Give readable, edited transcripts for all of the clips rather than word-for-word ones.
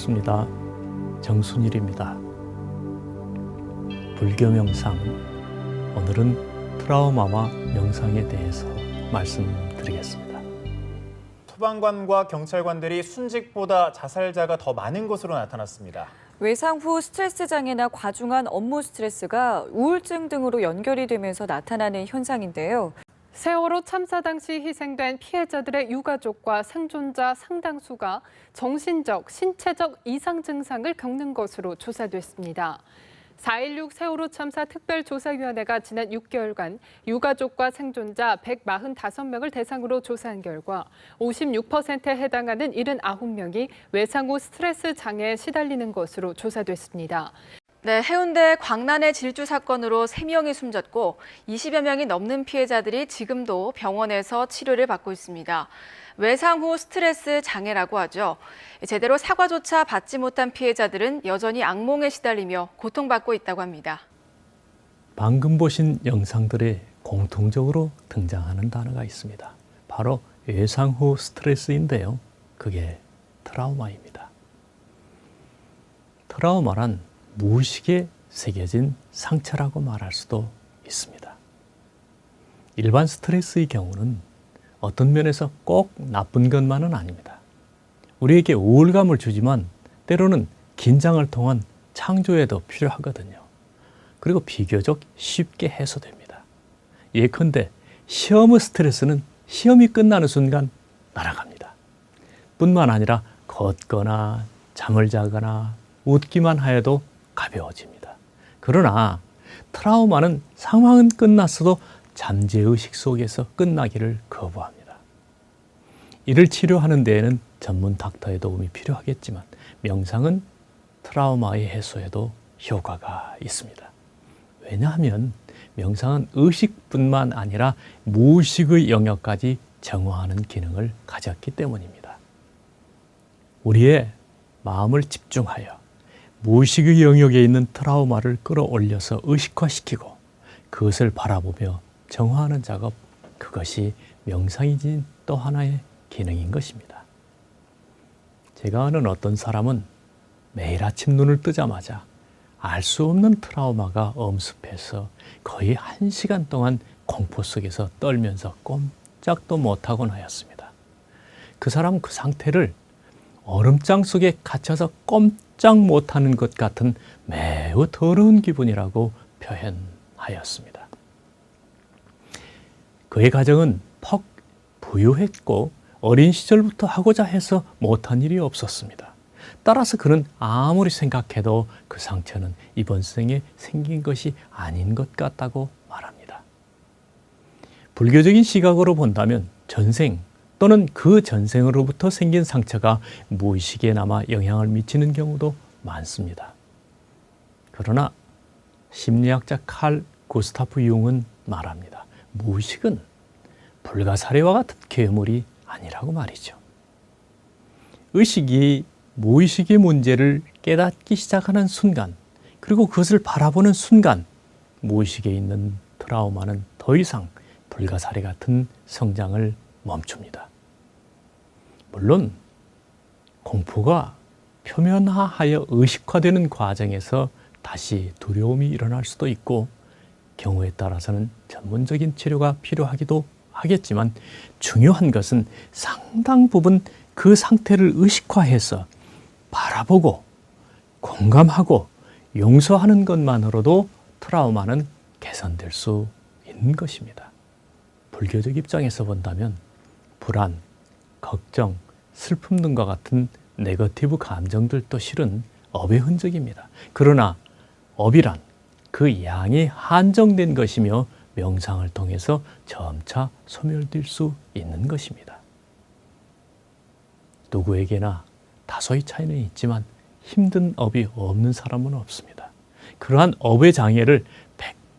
반갑습니다. 정순일입니다. 불교 명상, 오늘은 트라우마와 명상에 대해서 말씀드리겠습니다. 소방관과 경찰관들이 순직보다 자살자가 더 많은 것으로 나타났습니다. 외상 후 스트레스 장애나 과중한 업무 스트레스가 우울증 등으로 연결이 되면서 나타나는 현상인데요. 세월호 참사 당시 희생된 피해자들의 유가족과 생존자 상당수가 정신적, 신체적 이상 증상을 겪는 것으로 조사됐습니다. 4.16 세월호 참사 특별조사위원회가 지난 6개월간 유가족과 생존자 145명을 대상으로 조사한 결과 56%에 해당하는 79명이 외상 후 스트레스 장애에 시달리는 것으로 조사됐습니다. 네, 해운대 광란의 질주 사건으로 3명이 숨졌고 20여 명이 넘는 피해자들이 지금도 병원에서 치료를 받고 있습니다. 외상 후 스트레스 장애라고 하죠. 제대로 사과조차 받지 못한 피해자들은 여전히 악몽에 시달리며 고통받고 있다고 합니다. 방금 보신 영상들에 공통적으로 등장하는 단어가 있습니다. 바로 외상 후 스트레스인데요. 그게 트라우마입니다. 트라우마란 무의식에 새겨진 상처라고 말할 수도 있습니다. 일반 스트레스의 경우는 어떤 면에서 꼭 나쁜 것만은 아닙니다. 우리에게 우울감을 주지만 때로는 긴장을 통한 창조에도 필요하거든요. 그리고 비교적 쉽게 해소됩니다. 예컨대 시험의 스트레스는 시험이 끝나는 순간 날아갑니다. 뿐만 아니라 걷거나 잠을 자거나 웃기만 하여도 가벼워집니다. 그러나 트라우마는 상황은 끝났어도 잠재의식 속에서 끝나기를 거부합니다. 이를 치료하는 데에는 전문 닥터의 도움이 필요하겠지만 명상은 트라우마의 해소에도 효과가 있습니다. 왜냐하면 명상은 의식뿐만 아니라 무의식의 영역까지 정화하는 기능을 가졌기 때문입니다. 우리의 마음을 집중하여 무의식의 영역에 있는 트라우마를 끌어올려서 의식화시키고 그것을 바라보며 정화하는 작업, 그것이 명상이 지닌 또 하나의 기능인 것입니다. 제가 아는 어떤 사람은 매일 아침 눈을 뜨자마자 알 수 없는 트라우마가 엄습해서 거의 1시간 동안 공포 속에서 떨면서 꼼짝도 못하곤 하였습니다. 그 사람은 그 상태를 얼음장 속에 갇혀서 꼼짝 못하는 것 같은 매우 더러운 기분이라고 표현하였습니다. 그의 가정은 퍽 부유했고 어린 시절부터 하고자 해서 못한 일이 없었습니다. 따라서 그는 아무리 생각해도 그 상처는 이번 생에 생긴 것이 아닌 것 같다고 말합니다. 불교적인 시각으로 본다면 전생 또는 그 전생으로부터 생긴 상처가 무의식에 남아 영향을 미치는 경우도 많습니다. 그러나 심리학자 칼 구스타프 융은 말합니다. 무의식은 불가사리와 같은 괴물이 아니라고 말이죠. 의식이 무의식의 문제를 깨닫기 시작하는 순간, 그리고 그것을 바라보는 순간 무의식에 있는 트라우마는 더 이상 불가사리 같은 성장을 멈춥니다. 물론 공포가 표면화하여 의식화되는 과정에서 다시 두려움이 일어날 수도 있고 경우에 따라서는 전문적인 치료가 필요하기도 하겠지만 중요한 것은 상당 부분 그 상태를 의식화해서 바라보고 공감하고 용서하는 것만으로도 트라우마는 개선될 수 있는 것입니다. 불교적 입장에서 본다면 불안, 걱정, 슬픔 등과 같은 네거티브 감정들도 실은 업의 흔적입니다. 그러나 업이란 그 양이 한정된 것이며 명상을 통해서 점차 소멸될 수 있는 것입니다. 누구에게나 다소의 차이는 있지만 힘든 업이 없는 사람은 없습니다. 그러한 업의 장애를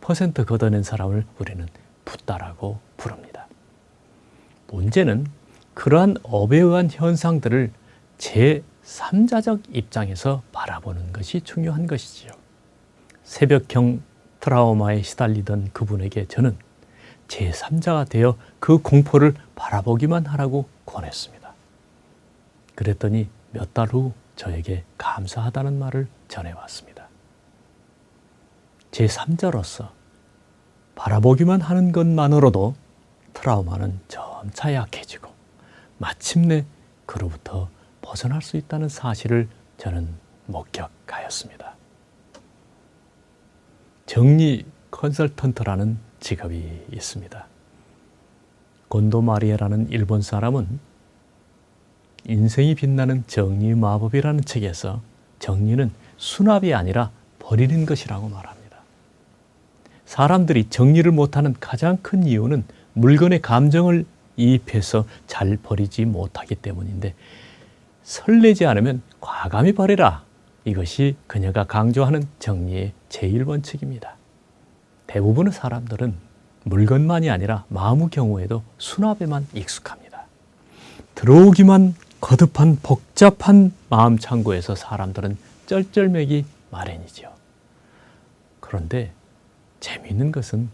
100% 걷어낸 사람을 우리는 붓다라고 부릅니다. 문제는 그러한 업에 의한 현상들을 제3자적 입장에서 바라보는 것이 중요한 것이지요. 새벽형 트라우마에 시달리던 그분에게 저는 제3자가 되어 그 공포를 바라보기만 하라고 권했습니다. 그랬더니 몇 달 후 저에게 감사하다는 말을 전해왔습니다. 제3자로서 바라보기만 하는 것만으로도 트라우마는 점차 약해지고 마침내 그로부터 벗어날 수 있다는 사실을 저는 목격하였습니다. 정리 컨설턴트라는 직업이 있습니다. 곤도 마리에라는 일본 사람은 인생이 빛나는 정리의 마법이라는 책에서 정리는 수납이 아니라 버리는 것이라고 말합니다. 사람들이 정리를 못하는 가장 큰 이유는 물건에 감정을 이입해서 잘 버리지 못하기 때문인데, 설레지 않으면 과감히 버리라. 이것이 그녀가 강조하는 정리의 제1원칙입니다. 대부분의 사람들은 물건만이 아니라 마음의 경우에도 수납에만 익숙합니다. 들어오기만 거듭한 복잡한 마음 창고에서 사람들은 쩔쩔매기 마련이죠. 그런데 재미있는 것은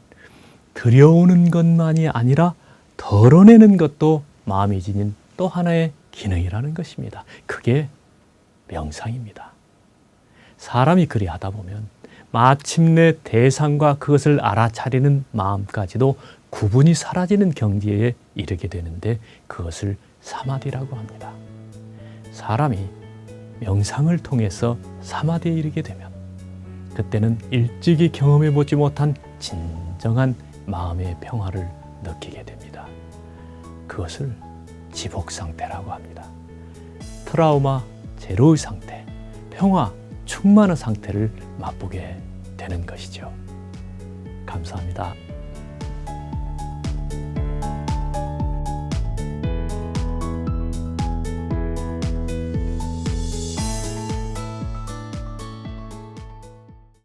들여오는 것만이 아니라 덜어내는 것도 마음이 지닌 또 하나의 기능이라는 것입니다. 그게 명상입니다. 사람이 그리 하다 보면 마침내 대상과 그것을 알아차리는 마음까지도 구분이 사라지는 경지에 이르게 되는데, 그것을 사마디라고 합니다. 사람이 명상을 통해서 사마디에 이르게 되면 그때는 일찍이 경험해 보지 못한 진정한 마음의 평화를 느끼게 됩니다. 그것을 지복 상태라고 합니다. 트라우마 제로의 상태, 평화 충만한 상태를 맛보게 되는 것이죠. 감사합니다.